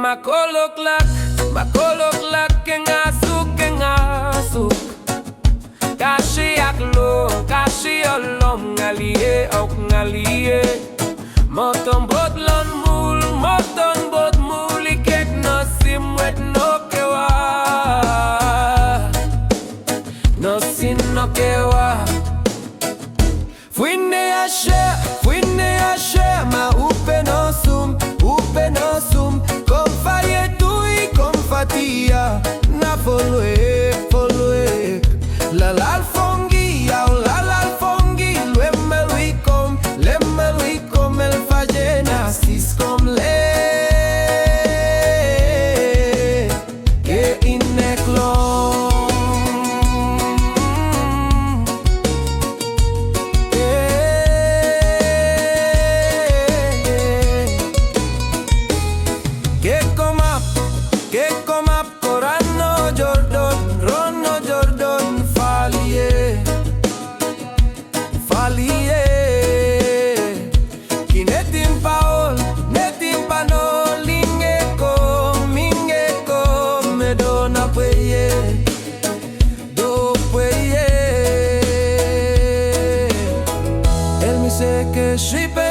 Makoloklak keng asuk Kashi aklo, kashi olom ngalie ok ngalie Moton bot mul ikek no simwet no kewa No sin no kewa Fuine ashe ma upe no sum Kom faye tui kom fatia Na folwe La alfongi Lemme lui kom el fajena sis kom le Ke ineklon Ke komap korano Rono Jordan falie Kinetim paol, netim panol Mingeko, medona pueye Do pueye El mi se que shipe